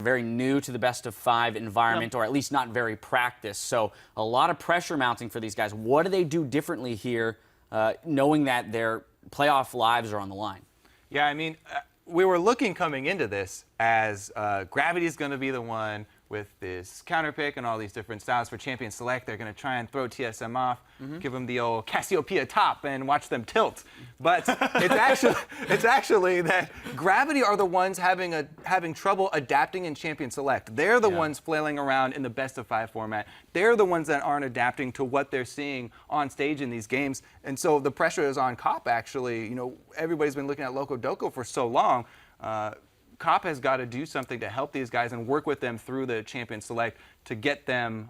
very new to the best-of-5 environment, or at least not very practiced. So a lot of pressure mounting for these guys. What do they do differently here, knowing that their playoff lives are on the line? Yeah, I mean, we were looking coming into this as Gravity's going to be the one with this counter pick and all these different styles for Champion Select. They're going to try and throw TSM off, give them the old Cassiopeia top and watch them tilt. But it's actually that Gravity are the ones having trouble adapting in Champion Select. They're the ones flailing around in the best-of-5 format. They're the ones that aren't adapting to what they're seeing on stage in these games. And so the pressure is on Cop, actually. You know, everybody's been looking at Loco Doco for so long. Cop has got to do something to help these guys and work with them through the Champion Select to get them,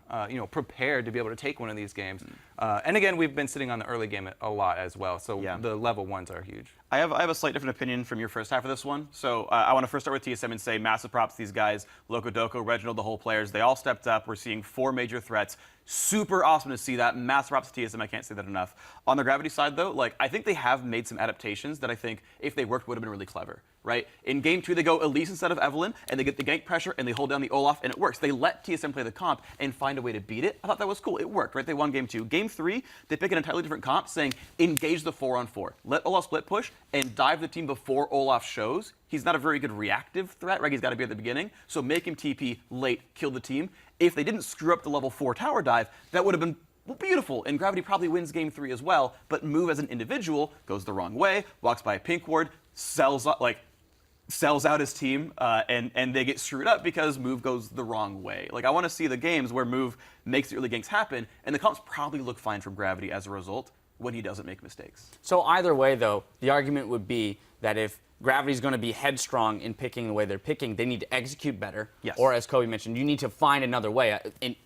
prepared to be able to take one of these games. And again, we've been sitting on the early game a lot as well, so the level 1s are huge. I have a slight different opinion from your first half of this one. So I want to first start with TSM and say massive props to these guys. Loco Doco, Reginald, the whole players, they all stepped up. We're seeing 4 major threats. Super awesome to see that. Massive props to TSM. I can't say that enough. On the Gravity side, though, I think they have made some adaptations that I think, if they worked, would have been really clever. Right? In Game 2, they go Elise instead of Evelynn, and they get the gank pressure, and they hold down the Olaf, and it works. They let TSM play the comp and find a way to beat it. I thought that was cool. It worked, right? They won Game 2. Game 3, they pick an entirely different comp, saying engage the 4-on-4. Let Olaf split push and dive the team before Olaf shows. He's not a very good reactive threat, right? He's got to be at the beginning. So make him TP late, kill the team. If they didn't screw up the level 4 tower dive, that would have been beautiful, and Gravity probably wins Game 3 as well, but Move as an individual goes the wrong way, walks by a pink ward, sells out his team, and they get screwed up because Move goes the wrong way. I want to see the games where Move makes the early ganks happen, and the comps probably look fine from Gravity as a result when he doesn't make mistakes. So either way, though, the argument would be that if Gravity's going to be headstrong in picking the way they're picking, they need to execute better. Yes. Or, as Kobe mentioned, you need to find another way,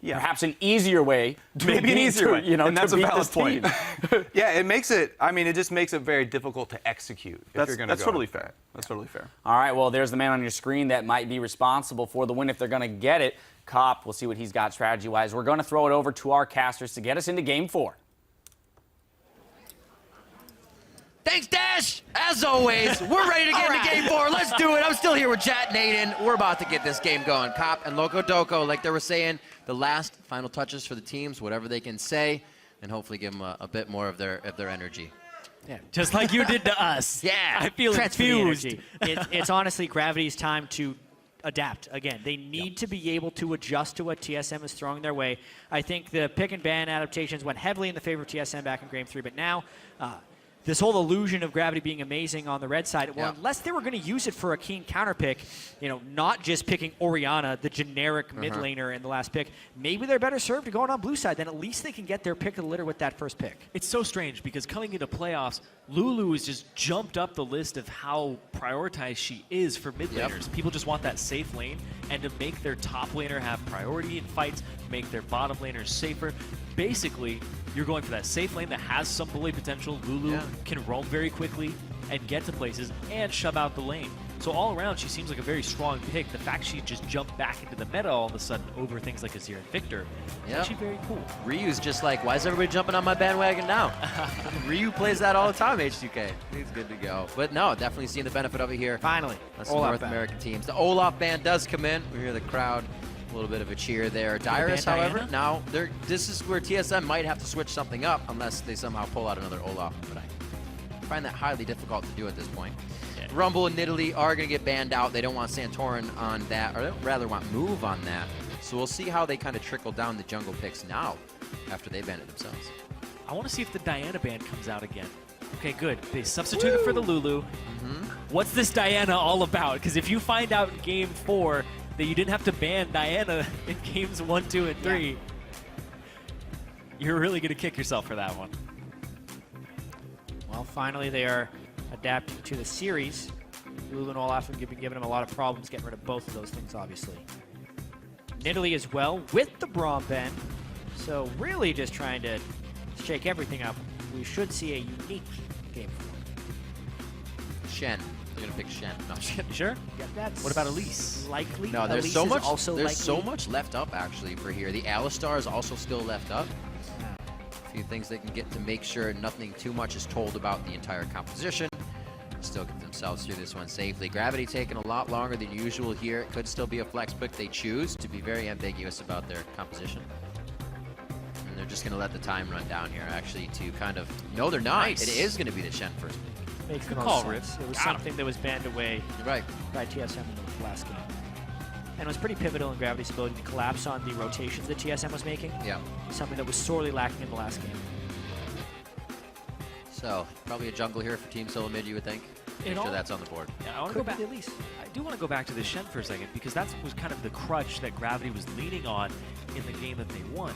perhaps an easier way. Maybe an easier way, and that's a valid point. Yeah, it makes it. I mean, it just makes it very difficult to execute. That's totally fair. That's totally fair. All right. Well, there's the man on your screen that might be responsible for the win if they're going to get it. Cop. We'll see what he's got strategy-wise. We're going to throw it over to our casters to get us into Game 4. Thanks, Dash! As always, we're ready to get into Game 4. Let's do it. I'm still here with Jat and Aiden. We're about to get this game going. Cop and Loco Doco, like they were saying, the last final touches for the teams, whatever they can say, and hopefully give them a bit more of their energy. Yeah, just like you did to us. Yeah, I feel infused. It's honestly Gravity's time to adapt again. They need to be able to adjust to what TSM is throwing their way. I think the pick and ban adaptations went heavily in the favor of TSM back in Game 3, but now this whole illusion of Gravity being amazing on the red side, well, unless they were going to use it for a keen counter pick, not just picking Orianna, the generic mid laner in the last pick, maybe they're better served to going on blue side. Then at least they can get their pick of the litter with that first pick. It's so strange because coming into playoffs, Lulu has just jumped up the list of how prioritized she is for mid laners. People just want that safe lane, and to make their top laner have priority in fights, make their bottom laners safer. Basically, you're going for that safe lane that has some bully potential. Lulu can roam very quickly and get to places and shove out the lane. So all around, she seems like a very strong pick. The fact she just jumped back into the meta all of a sudden over things like Azir and Victor is actually very cool. Ryu's just like, why is everybody jumping on my bandwagon now? Ryu plays that all the time, H2K. He's good to go. But no, definitely seeing the benefit of it here. Finally, that's the North American teams. The Olaf band does come in. We hear the crowd. A little bit of a cheer there. Dyrus, however, now this is where TSM might have to switch something up unless they somehow pull out another Olaf. But I find that highly difficult to do at this point. Yeah. Rumble and Nidalee are going to get banned out. They don't want Santorin on that, or they rather want Move on that. So we'll see how they kind of trickle down the jungle picks now after they ban it themselves. I want to see if the Diana ban comes out again. Okay, good. They substituted for the Lulu. What's this Diana all about? Because if you find out in Game 4 that you didn't have to ban Diana in Games 1, 2, and 3, you're really going to kick yourself for that one. Well, finally they are adapting to the series. Lulu and Olaf have been giving them a lot of problems getting rid of both of those things, obviously. Nidalee as well with the Braum ban. So really just trying to shake everything up. We should see a unique Game 4. Shen. They're gonna pick Shen. No, Shen. Sure. Yeah, that's what about Elise? Likely. No, there's Elise so much. Also there's likely. so much left up actually for here. The Alistar is also still left up. A few things they can get to make sure nothing too much is told about the entire composition. still get themselves through this one safely. Gravity taking a lot longer than usual here. It could still be a flex pick. They choose to be very ambiguous about their composition. And they're just going to let the time run down here, actually, to kind of... No, they're not. Nice. It is going to be the Shen first. Makes the Good most call, sense. Rip. It was Got him. something that was banned away You're right. by TSM in the last game. And it was pretty pivotal in Gravity's ability to collapse on the rotations that TSM was making. Yeah. Something that was sorely lacking in the last game. So, probably a jungle here for Team Solo Mid, you would think. Make all- sure that's on the board. Yeah, I want to go Could be back. the least. I do want to go back to the Shen for a second because that was kind of the crutch that Gravity was leaning on in the game that they won.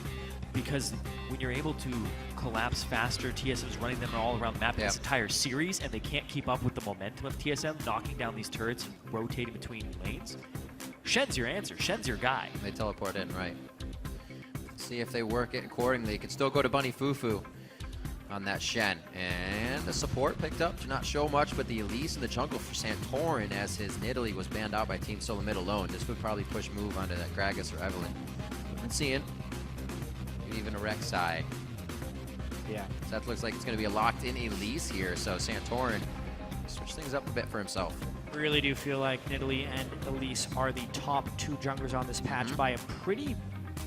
Because when you're able to collapse faster, TSM's running them all around the map in this entire series, and they can't keep up with the momentum of TSM, knocking down these turrets and rotating between lanes. Shen's your answer. Shen's your guy. They teleport in, right. Let's see if they work it accordingly. You can still go to Bunny Fufu on that Shen. And the support picked up to not show much, but the Elise in the jungle for Santorin as his Nidalee was banned out by Team Solo Mid alone. This would probably push move onto that Gragas or Evelyn. We've been seeing even a Rek'Sai. Yeah. So that looks like it's going to be a locked-in Elise here, so Santorin switch things up a bit for himself. Really do feel like Nidalee and Elise are the top two junglers on this patch by a pretty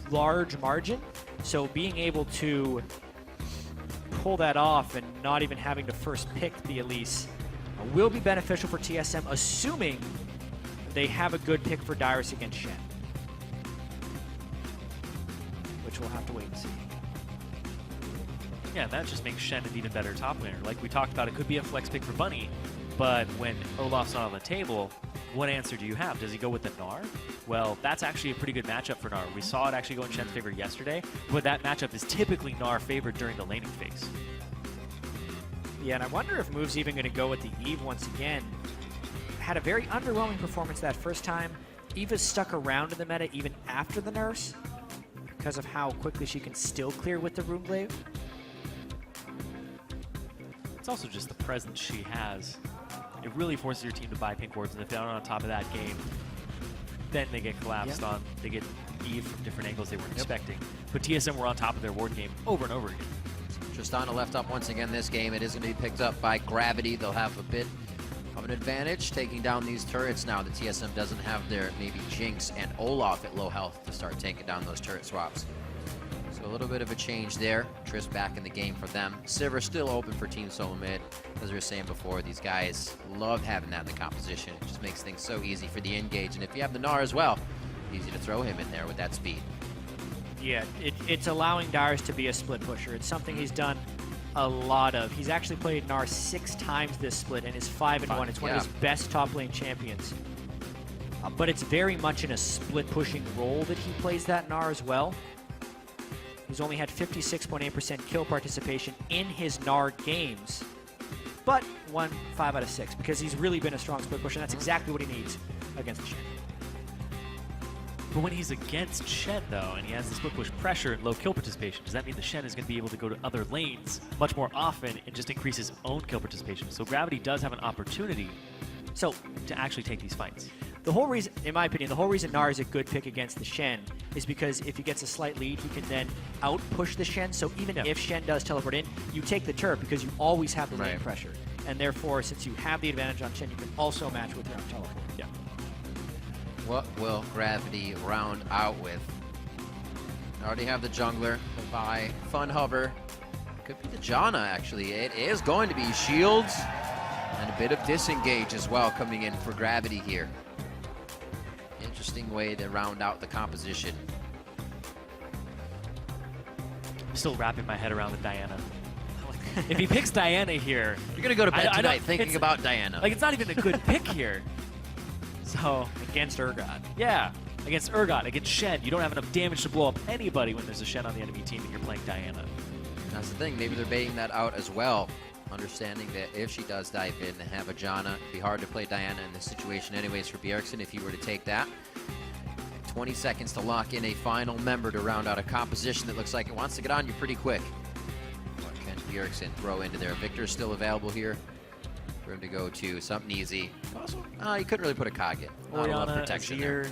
large margin. So being able to pull that off and not even having to first pick the Elise will be beneficial for TSM, assuming they have a good pick for Dyrus against Shen. Which we'll have to wait and see. Yeah, that just makes Shen an even better top laner. Like we talked about, it could be a flex pick for Bunny, but when Olaf's not on the table, what answer do you have? Does he go with the Gnar? Well, that's actually a pretty good matchup for Gnar. We saw it actually go in Shen's favor yesterday, but that matchup is typically Gnar favored during the laning phase. Yeah, and I wonder if Move's even going to go with the Eve once again. Had a very underwhelming performance that first time. Eve is stuck around in the meta even after the nerfs because of how quickly she can still clear with the Runeblade. It's also just the presence she has. It really forces your team to buy pink wards, and if they're not on top of that game, then they get collapsed on. They get Eve from different angles they weren't expecting. But TSM were on top of their ward game over and over again. Tristana left up once again this game. It is going to be picked up by Gravity. They'll have a bit of an advantage taking down these turrets now. The TSM doesn't have their maybe Jinx and Olaf at low health to start taking down those turret swaps. So a little bit of a change there. Triss back in the game for them. Sivir still open for Team Solo Mid. As we were saying before, these guys love having that in the composition. It just makes things so easy for the engage. And if you have the Gnar as well, easy to throw him in there with that speed. Yeah, it's allowing Dyrus to be a split pusher. It's something he's done a lot of. He's actually played Gnar 6 times this split and is 5-1. It's one of his best top lane champions. But it's very much in a split pushing role that he plays that Gnar as well. He's only had 56.8% kill participation in his Gnar games, but won 5 out of 6 because he's really been a strong split pusher, and that's exactly what he needs against Shen. But when he's against Shen, though, and he has the split push pressure and low kill participation, does that mean the Shen is going to be able to go to other lanes much more often and just increase his own kill participation? So Gravity does have an opportunity to actually take these fights. The whole reason, in my opinion, the whole reason Gnar is a good pick against the Shen is because if he gets a slight lead, he can then out-push the Shen. So even if Shen does teleport in, you take the turret because you always have the lane pressure. And therefore, since you have the advantage on Shen, you can also match with your own teleport. Yeah. What will Gravity round out with? I already have the jungler by Fun Hover. Could be the Janna, actually. It is going to be shields and a bit of disengage as well coming in for Gravity here. Interesting way to round out the composition. I'm still wrapping my head around the Diana. If he picks Diana here... You're going to go to bed I tonight thinking about Diana. Like, it's not even a good pick here. So, against Urgot. Yeah, against Urgot, against Shen. You don't have enough damage to blow up anybody when there's a Shen on the enemy team and you're playing Diana. That's the thing. Maybe they're baiting that out as well. Understanding that if she does dive in and have a Janna, it'd be hard to play Diana in this situation anyways for Bjergsen if you were to take that. 20 seconds to lock in a final member to round out a composition that looks like it wants to get on you pretty quick. What can Bjergsen throw into there? Victor's still available here for him to go to something easy. You couldn't really put a cog in. Not a lot of protection there.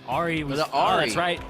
Ahri was... The Ahri. Oh, that's right.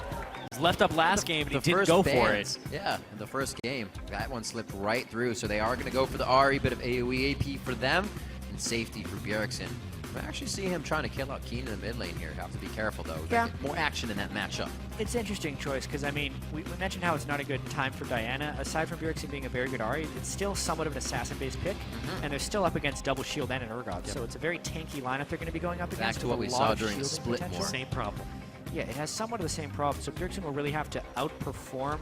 Left up last game and he didn't first go for bans, it. Yeah, in the first game. That one slipped right through, so they are going to go for the RE, bit of AoE AP for them, and safety for Bjergsen. I actually see him trying to kill out Keen in the mid lane here. Have to be careful, though. Yeah. Get more action in that matchup. It's an interesting choice because, I mean, we mentioned how it's not a good time for Diana. Aside from Bjergsen being a very good Ahri, it's still somewhat of an assassin-based pick, and they're still up against double shield and an Urgot, so it's a very tanky lineup they're going to be going up Back against. to with what a we lot saw of during the shielding split potential. more. Same problem. Yeah, it has somewhat of the same problem, so Bjergsen will really have to outperform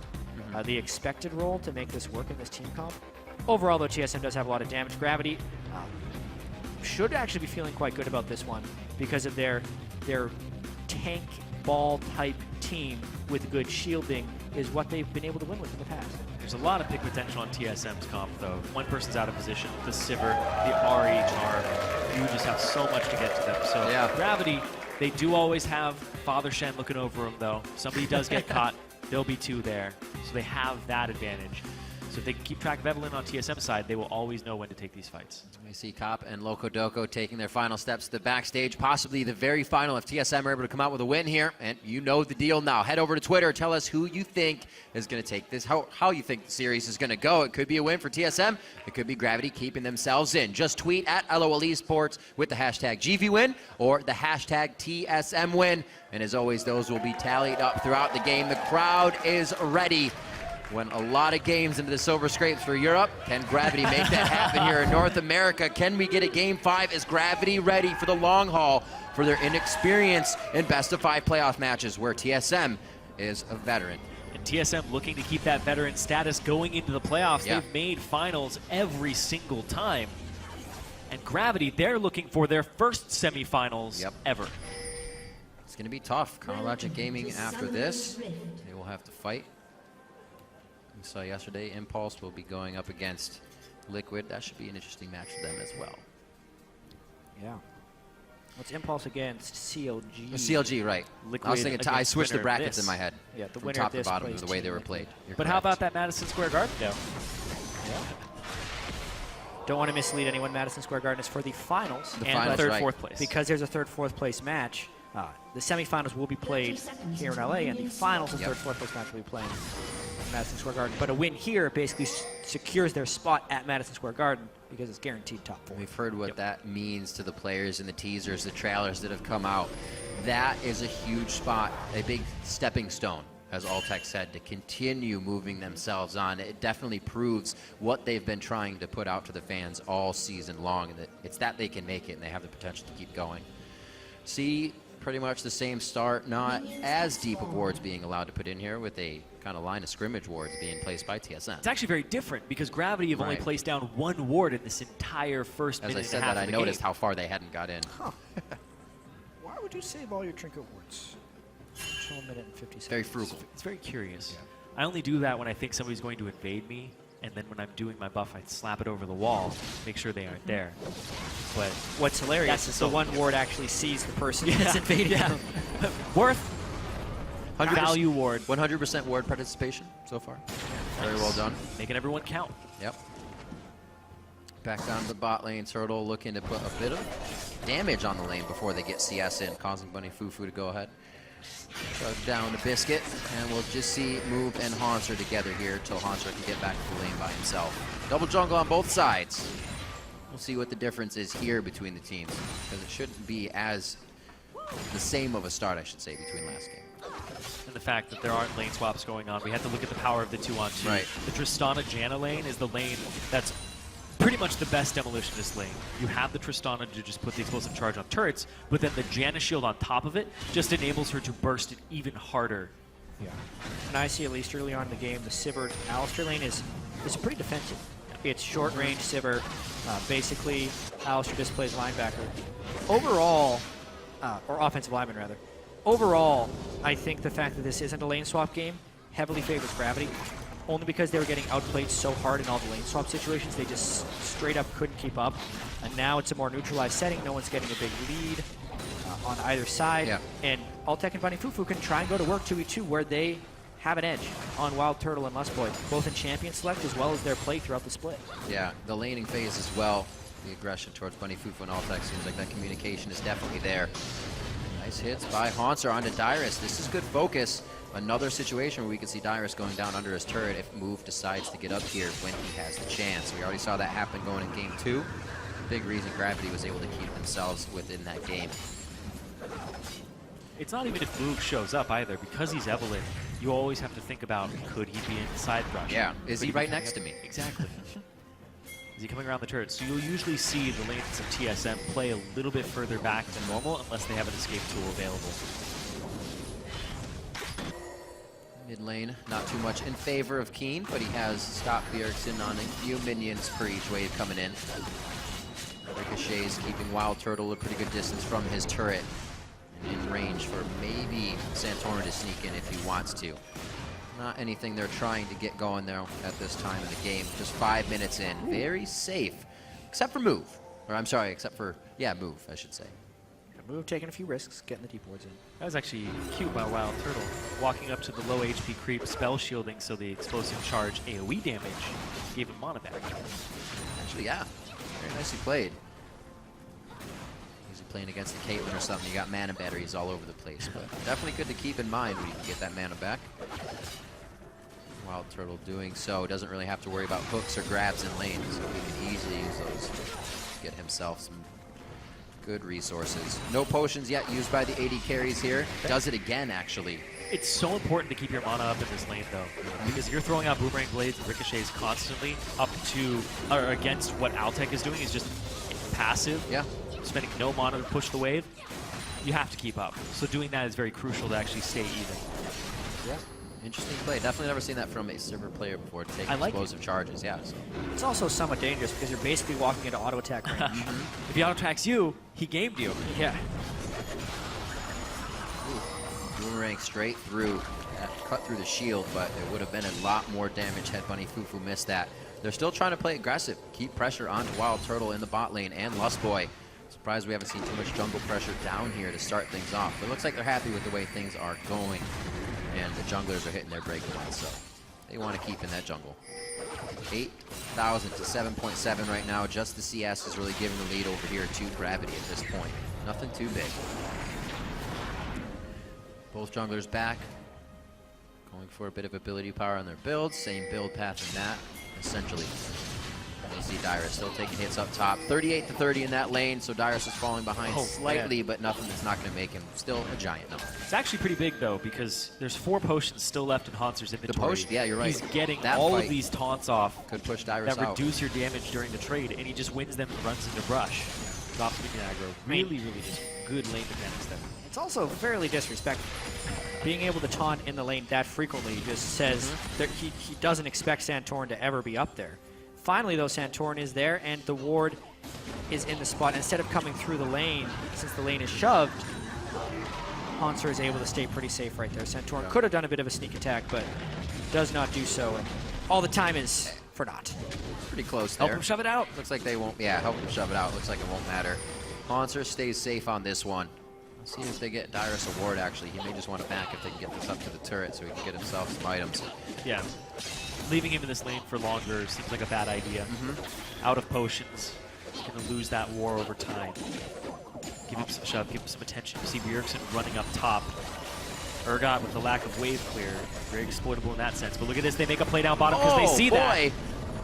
the expected role to make this work in this team comp. Overall, though, TSM does have a lot of damage. Gravity should actually be feeling quite good about this one because of their tank ball type team with good shielding is what they've been able to win with in the past. There's a lot of pick potential on TSM's comp, though. One person's out of position. The Sivir, the RE charm. You just have so much to get to them. So Yeah. Gravity, they do always have Father Shen looking over them, though. If somebody does get caught, there'll be two there. So they have that advantage. So if they can keep track of Evelyn on TSM's side, they will always know when to take these fights. We see Cop and Loco Doco taking their final steps to the backstage, possibly the very final if TSM are able to come out with a win here. And you know the deal now. Head over to Twitter, tell us who you think is going to take this, how you think the series is going to go. It could be a win for TSM. It could be Gravity keeping themselves in. Just tweet at LOL Esports with the hashtag GVWin or the hashtag TSMWin. And as always, those will be tallied up throughout the game. The crowd is ready. When a lot of games into the Silver Scrapes for Europe, can Gravity make that happen here in North America? Can we get a Game 5? Is Gravity ready for the long haul for their inexperience in best-of-5 playoff matches where TSM is a veteran? And TSM looking to keep that veteran status going into the playoffs. Yeah. They've made finals every single time. And Gravity, they're looking for their first semifinals ever. It's going to be tough. Chronologic Gaming after this, they will have to fight. We saw yesterday, Impulse will be going up against Liquid. That should be an interesting match for them as well. Yeah. What's Impulse against CLG? CLG, right. Liquid I was thinking, I against switched the winner of brackets this. in my head. Yeah, the from winner top of to this bottom plays of the way they Team were Liquid. played. You're But how correct. about that Madison Square Garden, though? Don't want to mislead anyone. Madison Square Garden is for the finals. The And finals, third, right. fourth place. Because there's a third, fourth place match, the semifinals will be played here in LA, and the finals and third, fourth place match will be playing in Madison Square Garden. But a win here basically secures their spot at Madison Square Garden because it's guaranteed top 4. We've heard what that means to the players in the teasers, the trailers that have come out. That is a huge spot, a big stepping stone, as Alltech said, to continue moving themselves on. It definitely proves what they've been trying to put out to the fans all season long, and that it's that they can make it and they have the potential to keep going. See pretty much the same start, not as deep of wards being allowed to put in here with a kind of line of scrimmage wards being placed by TSM. It's actually very different because Gravity have only Right. placed down one ward in this entire first As minute I and said a half that, I of the noticed game. how far they hadn't got in. Why would you save all your trinket wards? 1 minute and 50 seconds. Very frugal. It's very curious. I only do that when I think somebody's going to invade me, and then when I'm doing my buff, I slap it over the wall, make sure they aren't there. But What's hilarious That's is so the one ward actually sees the person that's invading them. worth 100% value ward, 100% ward participation so far. Very well done. making everyone count. Yep. Back down to the bot lane. Turtle looking to put a bit of damage on the lane before they get CS in, causing Bunny Fufu to go ahead. Shove down to Biscuit, and we'll just see Move and Haunter together here until Haunter can get back to the lane by himself. Double jungle on both sides. We'll see what the difference is here between the teams, because it shouldn't be as the same of a start, I should say, between last game. And the fact that there aren't lane swaps going on, we have to look at the power of the 2-on-2. Right. The Tristana Janna lane is the lane that's pretty much the best demolitionist lane. You have the Tristana to just put the explosive charge on turrets, but then the Janna shield on top of it just enables her to burst it even harder. Yeah. And I see, at least early on in the game, the Sivir Alistar lane is pretty defensive. It's short range Sivir. Basically, Alistar just plays linebacker. Overall, or offensive lineman rather. Overall, I think the fact that this isn't a lane swap game heavily favors Gravity. Only because they were getting outplayed so hard in all the lane swap situations, they just straight up couldn't keep up. And now it's a more neutralized setting. No one's getting a big lead on either side. Yeah. And Alltech and Bunny Fufu can try and go to work 2v2 where they have an edge on Wild Turtle and Lustboy, both in champion select as well as their play throughout the split. Yeah, the laning phase as well. The aggression towards Bunny Fufu and Alltech seems like that communication is definitely there. Nice hits by Haunter onto Dyrus. This is good focus. another situation where we could see Dyrus going down under his turret if Move decides to get up here when he has the chance. We already saw that happen going in game 2. Big reason Gravity was able to keep themselves within that game. It's not even if Moog shows up either. Because he's Evelyn, you always have to think about, could he be in the side rush? Yeah, is he right next to me? Exactly. Is he coming around the turret? So you'll usually see the lanes of TSM play a little bit further back than normal unless they have an escape tool available. Mid lane, not too much in favor of Keen, but he has stopped Bjergsen on a few minions per each wave coming in. Ricochet's keeping Wild Turtle a pretty good distance from his turret. And in range for maybe Santorin to sneak in if he wants to. Not anything they're trying to get going there at this time of the game. Just 5 minutes in. Very safe. Except for Move. Or I'm sorry, except for, yeah, Move, I should say. Move taking a few risks, getting the deep wards in. That was actually cute by Wild Turtle. Walking up to the low HP creep, spell shielding so the explosive charge AoE damage gave him mana back. Actually, yeah. Very nicely played. Usually playing against the Caitlyn or something, you got mana batteries all over the place. But definitely good to keep in mind when you can get that mana back. Wild Turtle doing so doesn't really have to worry about hooks or grabs in lane, so he can easily use those to get himself some good resources. No potions yet used by the AD carries here. Does it again, actually. It's so important to keep your mana up in this lane, though, because you're throwing out boomerang blades and ricochets constantly up to or against what Altec is doing is just passive. Yeah. Spending no mana to push the wave. You have to keep up. So doing that is very crucial to actually stay even. Yeah. Interesting play. Definitely never seen that from a server player before to take explosive charges. Yeah. So. It's also somewhat dangerous because you're basically walking into auto attack range. If he auto attacks you, he gamed you. Yeah. Boomerang straight through. Cut through the shield, but it would have been a lot more damage had Bunny Fufu missed that. They're still trying to play aggressive. Keep pressure onto Wild Turtle in the bot lane and Lustboy. Surprised we haven't seen too much jungle pressure down here to start things off. But it looks like they're happy with the way things are going. And the junglers are hitting their breakaways, so they want to keep in that jungle. 8,000 to 7.7 right now. Just the CS is really giving the lead over here to Gravity at this point. Nothing too big. Both junglers back. Going for a bit of ability power on their builds. Same build path in that, essentially. You see Dyrus still taking hits up top. 38 to 30 in that lane, so Dyrus is falling behind slightly, but nothing that's not going to make him still a giant number. It's actually pretty big, though, because there's 4 potions still left in Hauntzer's inventory. The potion, yeah, you're right. He's getting that all fight of these taunts off could push Dyrus that out. reduce your damage during the trade, and he just wins them and runs into brush. Drops minion aggro. Really, really just good lane advantage there. It's also fairly disrespectful. Being able to taunt in the lane that frequently just says that he doesn't expect Santorin to ever be up there. Finally, though, Santorin is there, and the ward is in the spot. Instead of coming through the lane, since the lane is shoved, Haunzer is able to stay pretty safe right there. Santorin could have done a bit of a sneak attack, but does not do so. And all the time is for naught. Pretty close there. Help him shove it out. Looks like they won't, yeah, help him shove it out. Looks like it won't matter. Haunzer stays safe on this one. Let's see if they get Dyrus a ward, actually. He may just want to back if they can get this up to the turret so he can get himself some items. Yeah. Leaving him in this lane for longer seems like a bad idea. Out of potions. He's going to lose that war over time. Give him some shove, give him some attention. You see Bjergsen running up top. Urgot with the lack of wave clear. Very exploitable in that sense. But look at this, they make a play down bottom because they see that.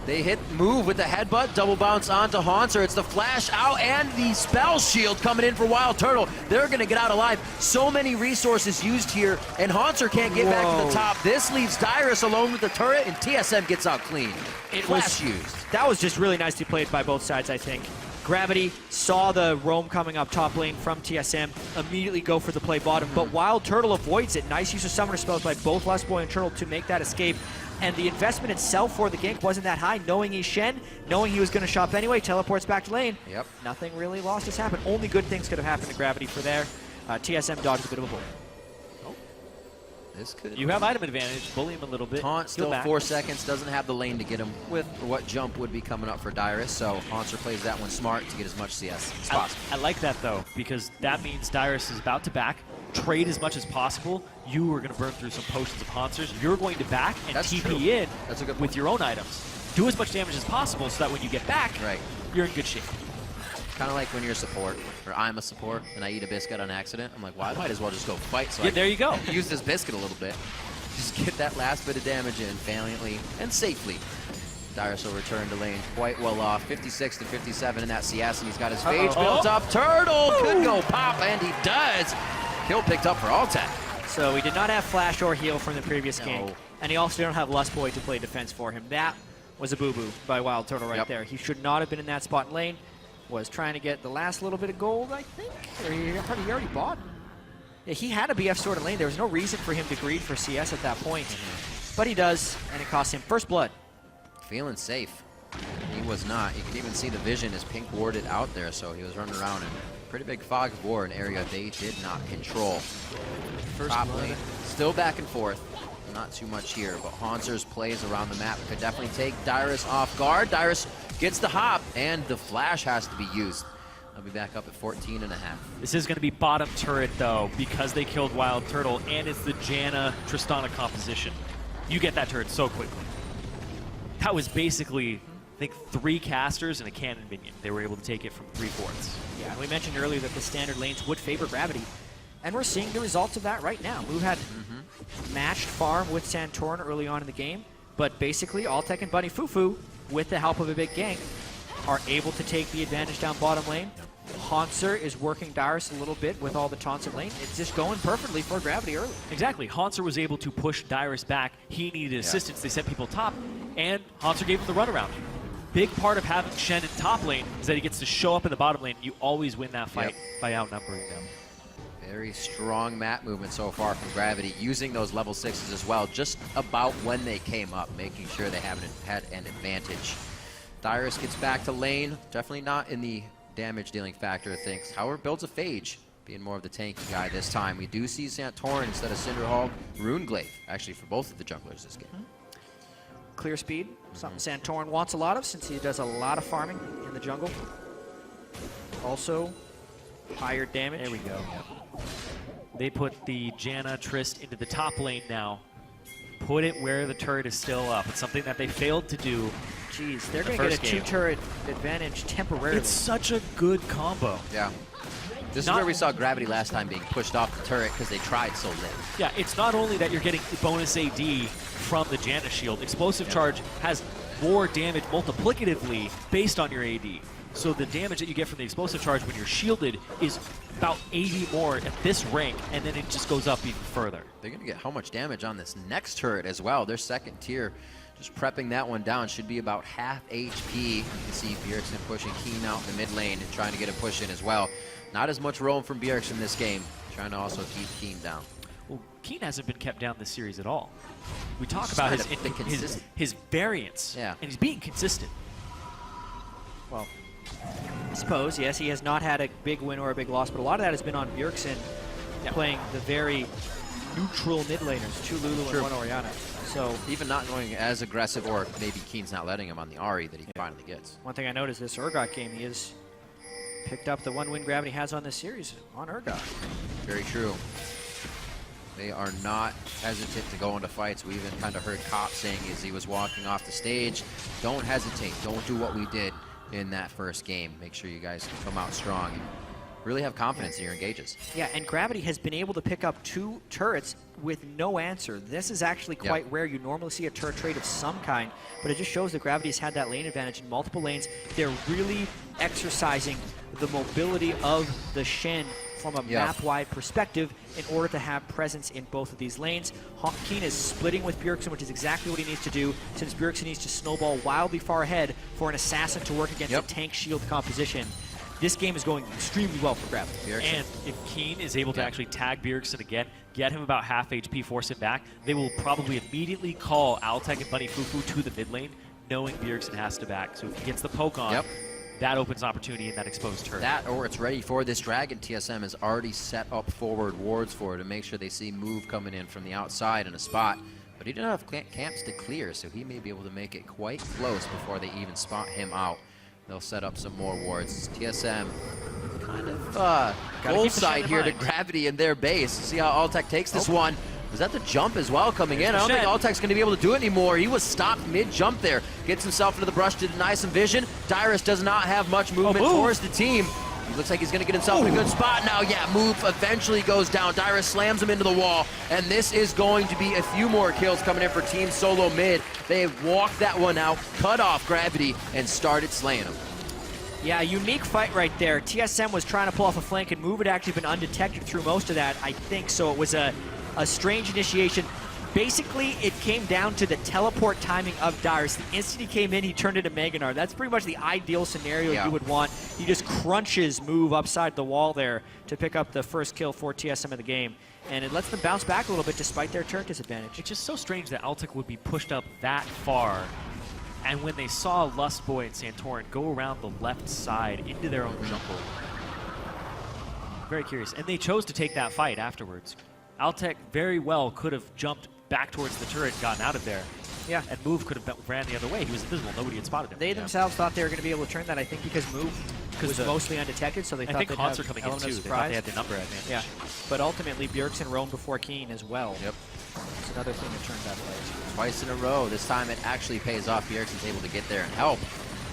They hit Move with the headbutt, double bounce onto Haunzer. It's the flash out and the spell shield coming in for Wild Turtle. They're going to get out alive. So many resources used here, and Haunzer can't get back to the top. This leaves Dyrus alone with the turret, and TSM gets out clean. Flash used. That was just really nicely played by both sides, I think. Gravity saw the roam coming up top lane from TSM, immediately go for the play bottom, but Wild Turtle avoids it. Nice use of summoner spells by both Lustboy and Turtle to make that escape. And the investment itself for the gank wasn't that high, knowing he's Shen, knowing he was going to shop anyway, teleports back to lane. Yep. Nothing really lost has happened. Only good things could have happened to Gravity for there. TSM dodged a bit of a bullet. This could. You have item advantage, bully him a little bit. Taunt still 4 seconds, doesn't have the lane to get him with what jump would be coming up for Dyrus, so Haunzer plays that one smart to get as much CS as possible. I like that, though, because that means Dyrus is about to back, trade as much as possible. You are going to burn through some potions of Haunzer's. You're going to back and TP in with your own items. Do as much damage as possible so that when you get back, you're in good shape. Kind of like when you're a support, or I'm a support, and I eat a biscuit on accident. I'm like, well, I might as well just go fight. So there you go. Use this biscuit a little bit. just get that last bit of damage in valiantly and safely. Dyrus will return to lane quite well off. 56 to 57 in that CS, and he's got his phage built up. Turtle could go pop, and he does. Kill picked up for Altec. So he did not have flash or heal from the previous game, and he also didn't have Lustboy to play defense for him. That was a boo-boo by Wild Turtle right there. He should not have been in that spot in lane. Was trying to get the last little bit of gold, I think, or he already bought. Yeah, he had a BF sword in lane. There was no reason for him to greed for CS at that point, but he does, and it costs him first blood. Feeling safe. He was not. You can even see the vision is pink warded out there, so he was running around in pretty big fog of war, an area they did not control. First Top blood. lane, still back and forth. Not too much here, but Haunzer's plays around the map could definitely take Dyrus off guard. Dyrus gets the hop, and the flash has to be used. I'll be back up at 14 and a half. This is going to be bottom turret, though, because they killed Wild Turtle, and it's the Janna Tristana composition. You get that turret so quickly. That was basically, I think, 3 casters and a cannon minion. They were able to take it from 3/4. Yeah, and we mentioned earlier that the standard lanes would favor Gravity, and we're seeing the results of that right now. Move had matched farm with Santorin early on in the game, but basically Altec and Bunny Fufu, with the help of a big gank, are able to take the advantage down bottom lane. Haunzer is working Dyrus a little bit with all the taunts in lane. It's just going perfectly for Gravity early. Exactly. Haunzer was able to push Dyrus back. He needed assistance. They sent people top, and Haunzer gave him the runaround. Big part of having Shen in top lane is that he gets to show up in the bottom lane. You always win that fight by outnumbering them. Very strong map movement so far from Gravity, using those level 6s as well, just about when they came up, making sure they haven't had an advantage. Dyrus gets back to lane, definitely not in the damage dealing factor of things. However, builds a phage, being more of the tanky guy this time. We do see Santorin instead of Cinderhawk, Runeglaive, actually for both of the junglers this game. Clear speed, something Santorin wants a lot of since he does a lot of farming in the jungle. Also, higher damage. There we go. They put the Janna Trist into the top lane now. Put it where the turret is still up. It's something that they failed to do. Jeez, they're going to get a 2-turret advantage temporarily. It's such a good combo. Yeah. This is where we saw Gravity last time being pushed off the turret because they tried so late. Yeah, it's not only that you're getting bonus AD from the Janna shield. Explosive Charge has more damage multiplicatively based on your AD. So the damage that you get from the Explosive Charge when you're shielded is about 80 more at this rank, and then it just goes up even further. They're going to get how much damage on this next turret as well. Their second tier, just prepping that one down, should be about half HP. You can see Bjergsen pushing Keen out in the mid lane and trying to get a push in as well. Not as much roam from Bjergsen this game, trying to also keep Keen down. Well, Keen hasn't been kept down this series at all. We talk about his variance, and he's being consistent. Well, I suppose, yes, he has not had a big win or a big loss, but a lot of that has been on Bjergsen playing the very neutral mid laners, 2 Lulu and 1 Orianna. So even not going as aggressive, or maybe Keen's not letting him on the Ahri that he finally gets. One thing I noticed this Urgot game, he has picked up the 1 win Gravity has on this series on Urgot. Very true. They are not hesitant to go into fights. We even kind of heard Kopp saying as he was walking off the stage, don't hesitate, don't do what we did in that first game. Make sure you guys can come out strong and really have confidence in your engages. Yeah, and Gravity has been able to pick up 2 turrets with no answer. This is actually quite rare. You normally see a turret trade of some kind, but it just shows that Gravity has had that lane advantage in multiple lanes. They're really exercising the mobility of the Shen from a map-wide perspective in order to have presence in both of these lanes. Keen is splitting with Bjergsen, which is exactly what he needs to do, since Bjergsen needs to snowball wildly far ahead for an assassin to work against a tank shield composition. This game is going extremely well for Gravity. And if Keen is able to actually tag Bjergsen again, get him about half HP, force him back, they will probably immediately call Altec and Bunny Fufu to the mid lane, knowing Bjergsen has to back. So if he gets the poke on, that opens opportunity in that exposed turret. That, or it's ready for this dragon. TSM has already set up forward wards for it to make sure they see move coming in from the outside in a spot. But he didn't have camps to clear, so he may be able to make it quite close before they even spot him out. They'll set up some more wards. TSM kind of goal side here to Gravity in their base. See how Altec takes this one. Was that the jump as well coming in? I don't think Altec's going to be able to do it anymore. He was stopped mid-jump there. Gets himself into the brush to deny some vision. Dyrus does not have much movement towards the team. He looks like he's going to get himself in a good spot now. Yeah, move eventually goes down. Dyrus slams him into the wall, and this is going to be a few more kills coming in for Team Solo Mid. They have walked that one out, cut off Gravity, and started slaying him. Yeah, unique fight right there. TSM was trying to pull off a flank, and Move had actually been undetected through most of that, I think, so it was a strange initiation. Basically, it came down to the teleport timing of Dyrus. The instant he came in, he turned into Meganar. That's pretty much the ideal scenario you would want. He just crunches Move upside the wall there to pick up the first kill for TSM of the game. And it lets them bounce back a little bit despite their turret disadvantage. It's just so strange that Altic would be pushed up that far. And when they saw Lustboy and Santorin go around the left side into their own jungle. Very curious. And they chose to take that fight afterwards. Altic very well could have jumped back towards the turret and gotten out of there. Yeah. And Move could have ran the other way. He was invisible. Nobody had spotted him. They themselves thought they were going to be able to turn that, I think, because Move was mostly undetected, so they I thought think they'd Hans have are coming in element too. of They thought surprise. they had the number advantage. Yeah, but ultimately Bjergsen roamed before Keen as well. Yep. It's another thing that turned that fight. Twice in a row. This time it actually pays off. Bjergsen's able to get there and help,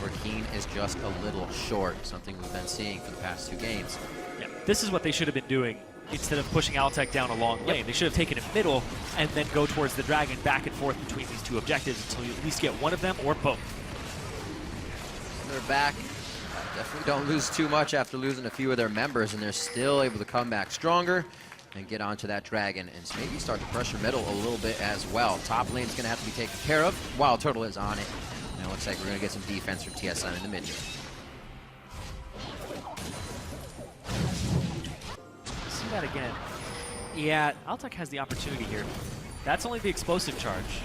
where Keen is just a little short, something we've been seeing for the past 2 games. Yeah. This is what they should have been doing. Instead of pushing Altic down a long lane, they should have taken it middle and then go towards the dragon back and forth between these 2 objectives until you at least get one of them or both. They're back. Definitely don't lose too much after losing a few of their members, and they're still able to come back stronger and get onto that dragon and maybe start to pressure middle a little bit as well. Top lane's going to have to be taken care of. Wild Turtle is on it. And it looks like we're going to get some defense from TSM in the mid. See that again. Yeah, Altic has the opportunity here. That's only the explosive charge.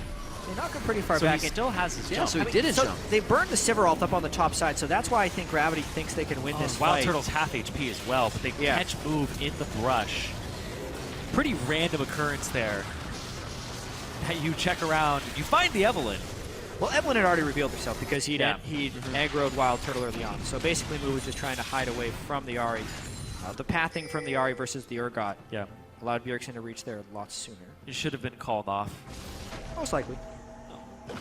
they knock him pretty far So back. he still has his Yeah, jump. so he didn't so jump. they burned the Sivaralt up on the top side, so that's why I think Gravity thinks they can win this Wild fight. Turtle's half HP as well, but they catch Move in the brush. Pretty random occurrence there. That you check around, you find the Evelyn. Well, Evelyn had already revealed herself because he'd Mm-hmm. aggroed Wild Turtle early on. So basically, Move was just trying to hide away from the Ahri. The pathing from the Ahri versus the Urgot allowed Bjergsen to reach there a lot sooner. It should have been called off. Most likely.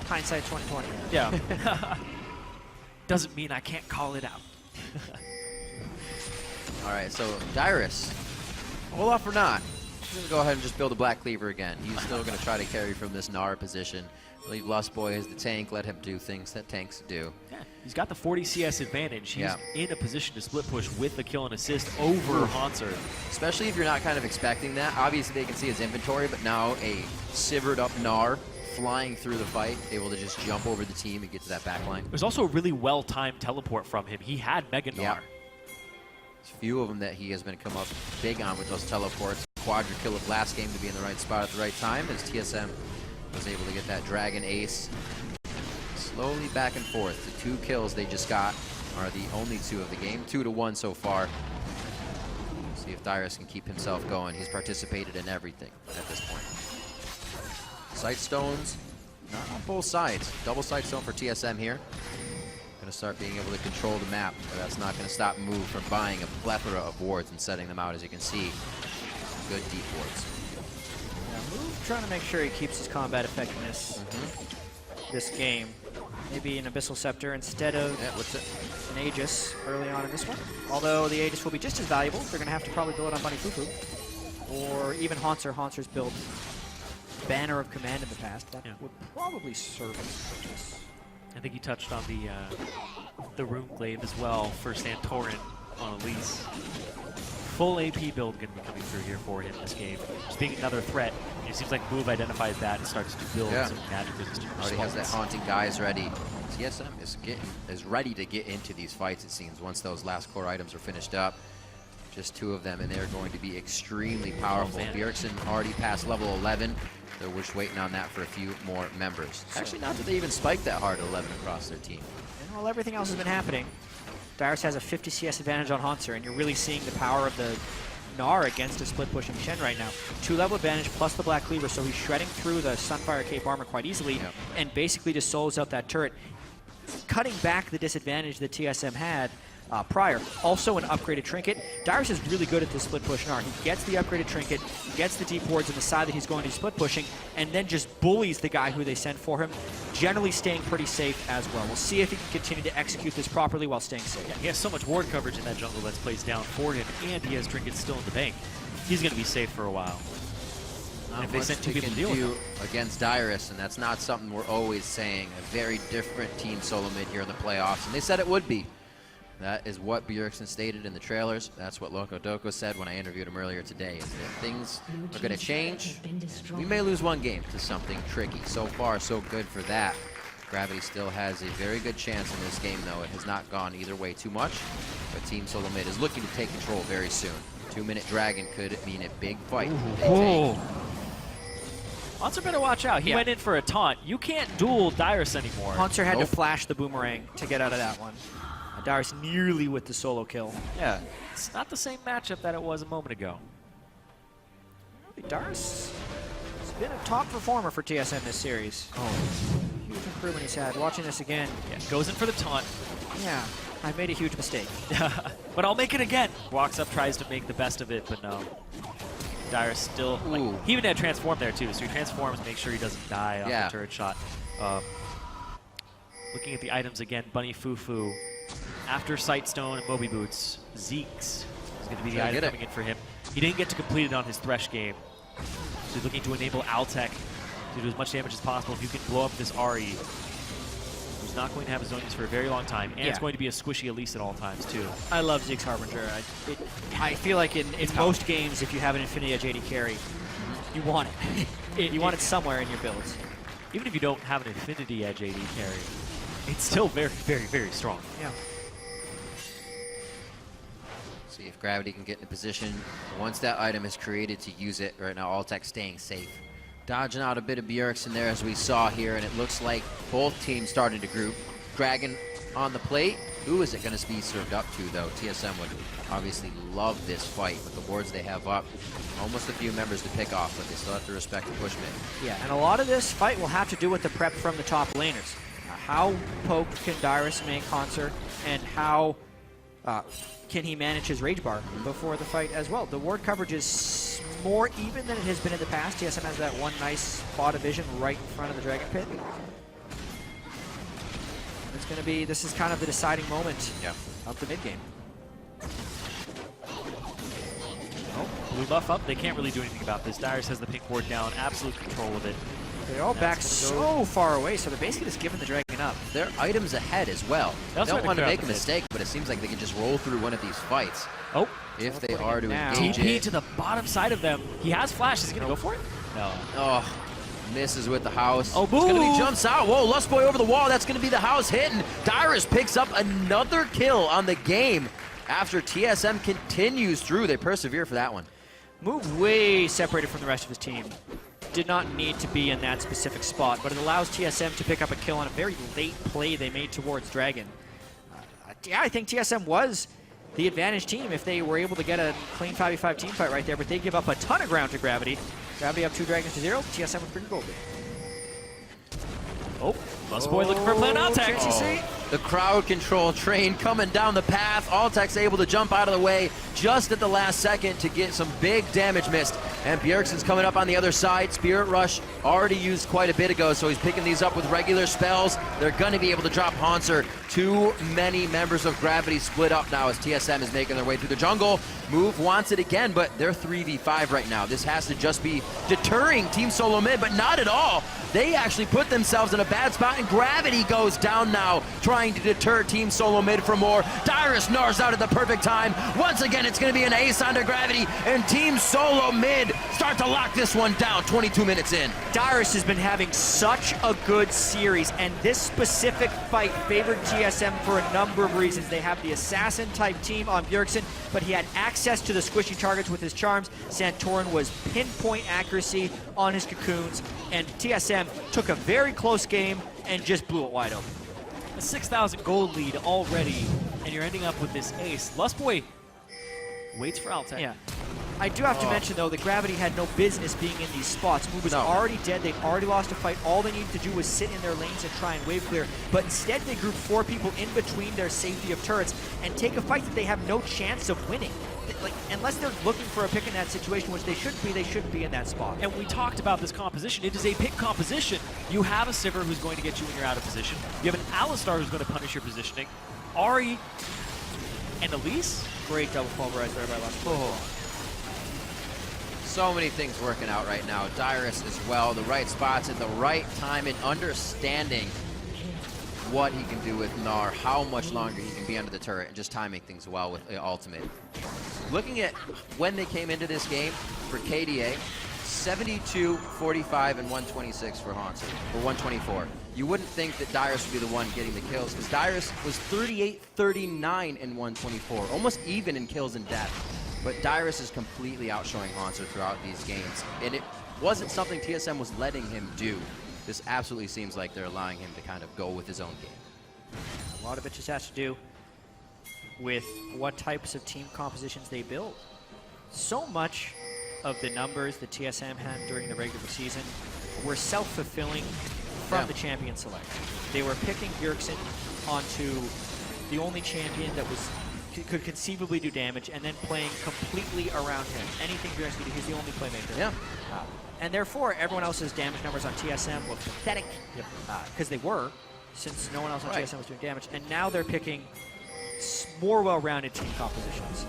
Hindsight 2020. Yeah. Doesn't mean I can't call it out. All right, so Dyrus, Olaf or not, he's going to go ahead and just build a Black Cleaver again. He's still going to try to carry from this Gnar position. Leave Lustboy as the tank, let him do things that tanks do. Yeah, he's got the 40 CS advantage. He's in a position to split push with the kill and assist over Hanser. Especially if you're not kind of expecting that. Obviously, they can see his inventory, but now a Sivered up Gnar flying through the fight, able to just jump over the team and get to that back line. There's also a really well-timed teleport from him. He had Mega Gnar. Yeah. There's a few of them that he has been come up big on with those teleports. Quadra kill of last game to be in the right spot at the right time as TSM was able to get that Dragon Ace. Slowly back and forth. The 2 kills they just got are the only 2 of the game. 2-1 so far. See if Dyrus can keep himself going. He's participated in everything at this point. Sight stones, not on both sides. Double sight stone for TSM here. Going to start being able to control the map, but that's not going to stop Move from buying a plethora of wards and setting them out, as you can see. Good deep wards. Move trying to make sure he keeps his combat effectiveness this game. Maybe an Abyssal Scepter instead of an Aegis early on in this one. Although the Aegis will be just as valuable. They're going to have to probably build it on Bunny Fufu. Or even Hanser. Hanser's built Banner of Command in the past. That would probably serve his purpose. I think he touched on the Rune Glaive as well for Santorin on Elise. Full AP build going to be coming through here for him this game. Just being another threat. It seems like Move identifies that and starts to build some magic resistant Already has that Haunting Guise ready. TSM is ready to get into these fights, it seems, once those last core items are finished up. Just 2 of them, and they're going to be extremely powerful. Bjergsen already past level 11. They're just waiting on that for a few more members. Actually, not that they even spiked that hard at 11 across their team. And while everything else has been happening, Dyrus has a 50 CS advantage on Hanser, and you're really seeing the power of the Gnar against a split pushing Shen right now. 2-level advantage plus the Black Cleaver, so he's shredding through the Sunfire Cape armor quite easily and basically just solos out that turret, cutting back the disadvantage that TSM had prior. Also an upgraded trinket. Dyrus is really good at this split push Gnar. He gets the upgraded trinket, gets the deep wards on the side that he's going to be split pushing, and then just bullies the guy who they send for him, generally staying pretty safe as well. We'll see if he can continue to execute this properly while staying safe. Yeah, he has so much ward coverage in that jungle that's plays down for him, and he has trinkets still in the bank. He's going to be safe for a while. Not if they much sent two they people can to deal do with him. against Dyrus, and that's not something we're always saying. A very different team solo mid here in the playoffs, and they said it would be. That is what Bjergsen stated in the trailers. That's what Loco Doco said when I interviewed him earlier today, is that things are going to change. We may lose one game to something tricky. So far, so good for that. Gravity still has a very good chance in this game, though. It has not gone either way too much, but Team Solo Mid is looking to take control very soon. 2-minute Dragon could mean a big fight. Whoa. Haunter better watch out. He went in for a taunt. You can't duel Dyrus anymore. Haunter had Nope. to flash the boomerang to get out of that one. Dyrus nearly with the solo kill. Yeah, it's not the same matchup that it was a moment ago. Dyrus has been a top performer for TSM this series. Oh, huge improvement he's had. Watching this again. Yeah, goes in for the taunt. Yeah, I made a huge mistake. But I'll make it again. Walks up, tries to make the best of it, but no. Dyrus still, like, he even had transform there too, so he transforms, make sure he doesn't die on the turret shot. Looking at the items again, Bunny Fufu. After Sightstone and Moby Boots, Zeke's is going to be the item coming in for him. He didn't get to complete it on his Thresh game. So he's looking to enable Altec to do as much damage as possible. If you can blow up this Ahri, who's not going to have his own use for a very long time, and it's going to be a squishy Elise at all times too. I love Zeke's Harbinger. I feel like in most games, if you have an Infinity Edge AD carry, you want it. You want it somewhere in your builds. Even if you don't have an Infinity Edge AD carry, it's still very, very, very strong. Yeah. See if Gravity can get in a position once that item is created to use it. Right now, Altec staying safe. Dodging out a bit of Bjergsen there as we saw here, and it looks like both teams starting to group. Dragon on the plate. Who is it going to be served up to, though? TSM would obviously love this fight with the boards they have up. Almost a few members to pick off, but they still have to respect the push mid. Yeah, and a lot of this fight will have to do with the prep from the top laners. How poked can Dyrus make Haunter, and how can he manage his rage bar before the fight as well? The ward coverage is more even than it has been in the past. TSM has that one nice spot of vision right in front of the Dragon Pit. It's going to be, this is kind of the deciding moment of the mid game. Oh, blue buff up. They can't really do anything about this. Dyrus has the pink ward down, absolute control of it. They're all back so far away, so they're basically just giving the Dragon up. Their items ahead as well. They don't want to make a mistake, but it seems like they can just roll through one of these fights. Oh. If they are to engage it. TP to the bottom side of them. He has flash. Is he going to go for it? No. Oh, misses with the house. Oh, boo! It's going to be jumps out. Whoa, Lustboy over the wall. That's going to be the house hit, and Dyrus picks up another kill on the game after TSM continues through. They persevere for that one. Move way separated from the rest of his team. Did not need to be in that specific spot, but it allows TSM to pick up a kill on a very late play they made towards Dragon. Yeah, I think TSM was the advantage team if they were able to get a clean 5v5 team fight right there, but they give up a ton of ground to Gravity. Gravity up 2 Dragons to 0, TSM with pretty gold. Oh, Lustboy looking for a play on Altec. The crowd control train coming down the path. Altec's able to jump out of the way just at the last second to get some big damage missed. And Bjergsen's coming up on the other side. Spirit Rush already used quite a bit ago, so he's picking these up with regular spells. They're going to be able to drop Haunter. Too many members of Gravity split up now as TSM is making their way through the jungle. Move wants it again, but they're 3v5 right now. This has to just be deterring Team Solo Mid, but not at all. They actually put themselves in a bad spot, and Gravity goes down now, trying to deter Team Solo Mid from more. Dyrus gnars out at the perfect time. Once again, it's going to be an ace onto Gravity, and Team Solo Mid start to lock this one down 22 minutes in. Dyrus has been having such a good series, and this specific fight favored TSM for a number of reasons. They have the assassin-type team on Bjergsen, but he had access to the squishy targets with his charms. Santorin was pinpoint accuracy on his cocoons, and TSM took a very close game and just blew it wide open. A 6,000 gold lead already, and you're ending up with this ace. Lustboy waits for Altec. Yeah. I do have to mention, though, that Gravity had no business being in these spots. Move was already dead. They'd already lost a fight. All they needed to do was sit in their lanes and try and wave clear. But instead, they grouped 4 people in between their safety of turrets and take a fight that they have no chance of winning. Like, unless they're looking for a pick in that situation, which they shouldn't be in that spot. And we talked about this composition. It is a pick composition. You have a Sivir who's going to get you when you're out of position. You have an Alistar who's going to punish your positioning. Ahri and Elise. Great double pulverize there by Lux. So many things working out right now. Dyrus as well, the right spots at the right time and understanding what he can do with Gnar, how much longer he can be under the turret, and just timing things well with the ultimate. Looking at when they came into this game for KDA, 72, 45, and 126 for Hanser, or 124. You wouldn't think that Dyrus would be the one getting the kills, because Dyrus was 38, 39, and 124, almost even in kills and death. But Dyrus is completely outshowing Hanser throughout these games, and it wasn't something TSM was letting him do. This absolutely seems like they're allowing him to kind of go with his own game. A lot of it just has to do with what types of team compositions they build. So much of the numbers that TSM had during the regular season were self-fulfilling from the champion selection. They were picking Bjergsen onto the only champion that could conceivably do damage, and then playing completely around him. Anything Bjergsen could do, he's the only playmaker. Yeah. And therefore, everyone else's damage numbers on TSM look pathetic, because they were, since no one else on TSM was doing damage. And now they're picking more well-rounded team compositions.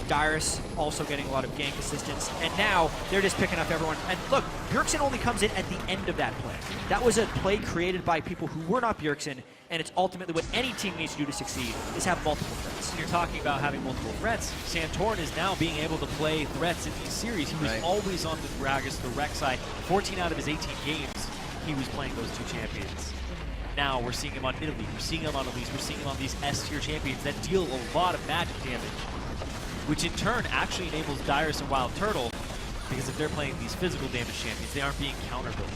Dyrus also getting a lot of gank assistance, and now they're just picking up everyone. And look, Bjergsen only comes in at the end of that play. That was a play created by people who were not Bjergsen, and it's ultimately what any team needs to do to succeed, is have multiple threats. You're talking about having multiple threats. Santorin is now being able to play threats in these series. He was always on the Gragas, the Rex side. 14 out of his 18 games, he was playing those 2 champions. Now we're seeing him on Italy, we're seeing him on Elise, we're seeing him on these S-tier champions that deal a lot of magic damage, which in turn actually enables Dyrus and Wild Turtle, because if they're playing these physical damage champions, they aren't being counter-built.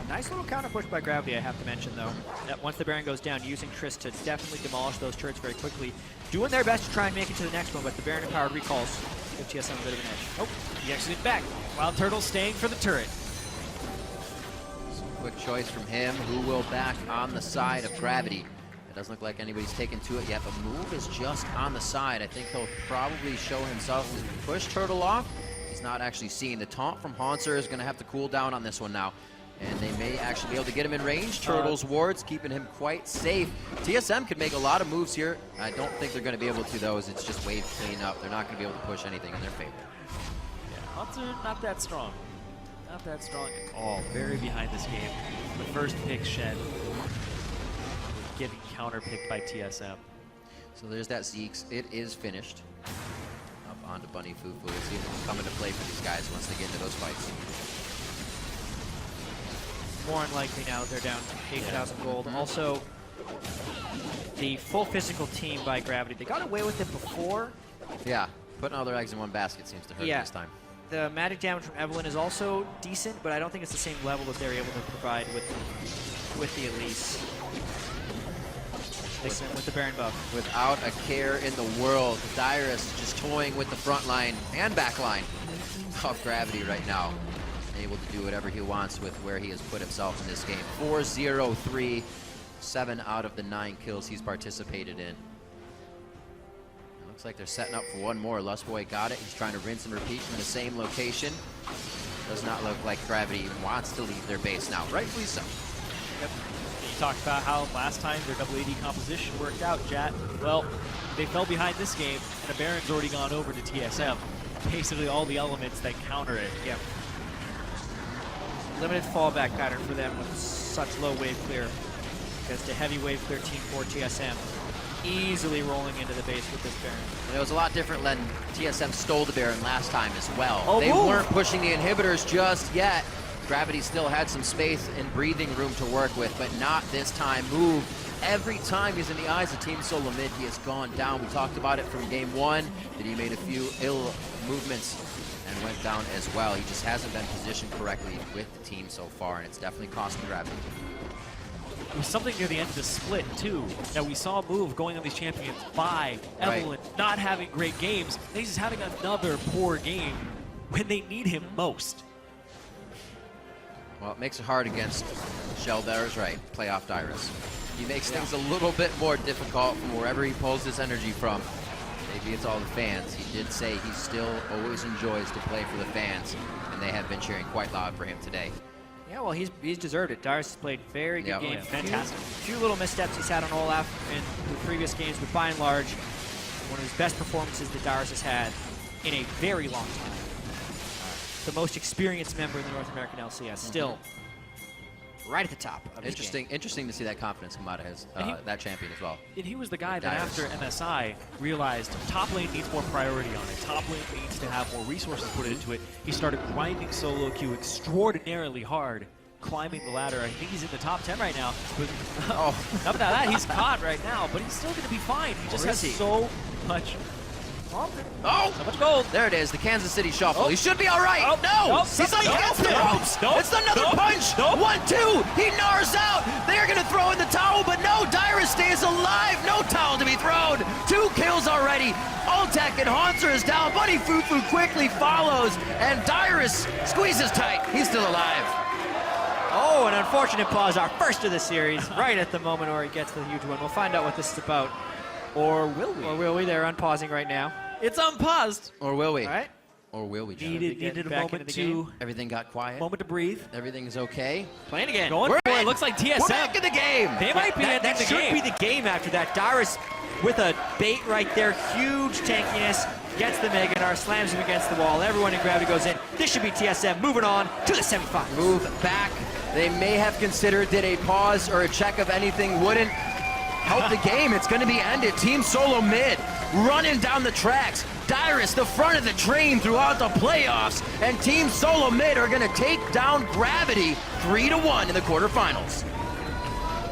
Nice little counter push by Gravity, I have to mention, though. That once the Baron goes down, using Triss to definitely demolish those turrets very quickly. Doing their best to try and make it to the next one, but the Baron empowered recalls give TSM a bit of an edge. Oh, he exited back. Wild Turtle staying for the turret. Quick choice from him. Who will back on the side of Gravity? It doesn't look like anybody's taken to it yet, but Move is just on the side. I think he'll probably show himself to push Turtle off. He's not actually seeing the taunt from Hanser. Is going to have to cool down on this one now. And they may actually be able to get him in range. Turtle's wards keeping him quite safe. TSM could make a lot of moves here. I don't think they're going to be able to, though, as it's just wave cleanup. They're not going to be able to push anything in their favor. Yeah, Hanser not that strong. Not that strong at all. Very behind this game. The first pick shed, getting counter-picked by TSM. So there's that Zeke's. It is finished. Up onto Bunny Fufu. We'll see if it'll come into play for these guys once they get into those fights. More unlikely now that they're down 8,000 gold. Also, the full physical team by Gravity, they got away with it before. Yeah, putting all their eggs in one basket seems to hurt this time. The magic damage from Evelynn is also decent, but I don't think it's the same level that they're able to provide with the Elise. With the Baron buff. Without a care in the world, Dyrus just toying with the front line and back line of Gravity right now. Able to do whatever he wants with where he has put himself in this game. 4-0-3, 7 out of the 9 kills he's participated in. It looks like they're setting up for one more. Lustboy got it. He's trying to rinse and repeat from the same location. Does not look like Gravity even wants to leave their base now. Rightfully so. Yep. You talked about how last time their double AD composition worked out, Jat. Well, they fell behind this game, and the Baron's already gone over to TSM. Basically all the elements that counter it. Yep. Limited fallback pattern for them with such low wave clear. Because the heavy wave clear team for TSM easily rolling into the base with this Baron. And it was a lot different when TSM stole the Baron last time as well. Oh, they weren't pushing the inhibitors just yet. Gravity still had some space and breathing room to work with, but not this time. Move. Every time he's in the eyes of Team Solo Mid, he has gone down. We talked about it from game 1, that he made a few ill movements and went down as well. He just hasn't been positioned correctly with the team so far, and it's definitely costing Gravity. was something near the end of the split, too. Now, we saw a move going on these champions by Evelyn not having great games. And he's just having another poor game when they need him most. Well, it makes it hard against Shelldaire's right, playoff Dyrus. He makes things a little bit more difficult from wherever he pulls his energy from. Maybe it's all the fans. He did say he still always enjoys to play for the fans, and they have been cheering quite loud for him today. Yeah, well, he's deserved it. Dyrus has played very good game. Fantastic. Few little missteps he's had on Olaf in the previous games, but by and large, one of his best performances that Dyrus has had in a very long time. The most experienced member in the North American LCS, still right at the top of his game. Interesting to see that confidence come out of his that champion as well. And he was the guy that Dyrus. after MSI realized top lane needs more priority on it. Top lane needs to have more resources put into it. He started grinding solo queue extraordinarily hard, climbing the ladder. I think he's in the top 10 right now. But, not that, he's caught right now, but he's still going to be fine. He just has so much. Oh! So much gold. There it is, the Kansas City Shuffle. He should be all right. No! He's up against the ropes. It's another punch. 1-2. He gnars out. They're going to throw in the towel, but no, Dyrus stays alive. No towel to be thrown. 2 kills already. Ultek and Haunter is down. Buddy Fufu quickly follows, and Dyrus squeezes tight. He's still alive. Oh, an unfortunate pause, our first of the series, right at the moment where he gets the huge one. We'll find out what this is about. Or will we? Or will we? They're unpausing right now. It's unpaused. Or will we? All right. Or will we, John? Needed a back moment into the to game. Everything got quiet. moment to breathe. Everything is okay. Playing again. Going We're for in. it. Looks like TSM. We're back in the game. They might be That ending the should game. be the game after that. Dyrus with a bait right there. Huge tankiness. Gets the Meganar, slams him against the wall. Everyone in gravity goes in. This should be TSM moving on to the semifinals. Move back. They may have considered did a pause or a check of anything wouldn't help the game. It's going to be ended. Team Solo mid running down the tracks. Dyrus the front of the train throughout the playoffs, and Team Solo mid are going to take down Gravity 3-1 in the quarterfinals.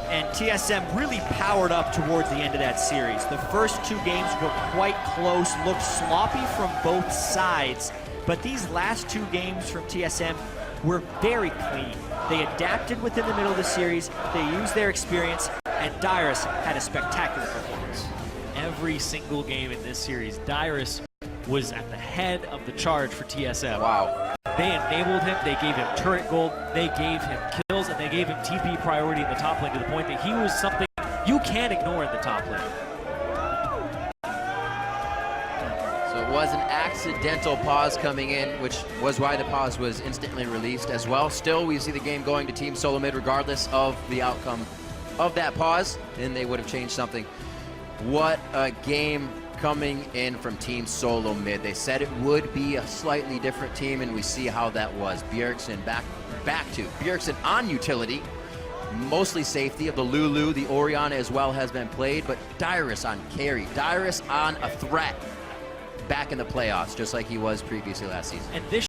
And TSM really powered up towards the end of that series. The first 2 games were quite close, looked sloppy from both sides, but these last 2 games from TSM were very clean. They adapted within the middle of the series, they used their experience, and Dyrus had a spectacular performance. Every single game in this series, Dyrus was at the head of the charge for TSM. Wow. They enabled him, they gave him turret gold, they gave him kills, and they gave him TP priority in the top lane to the point that he was something you can't ignore in the top lane. So it was an accidental pause coming in, which was why the pause was instantly released as well. Still, we see the game going to Team Solo mid regardless of the outcome of that pause, and they would have changed something. What a game coming in from Team Solo mid. They said it would be a slightly different team, and we see how that was. Bjergsen back to Bjergsen on utility, mostly safety of the Lulu. The Orianna as well has been played, but Dyrus on carry. Dyrus on a threat back in the playoffs, just like he was previously last season. And this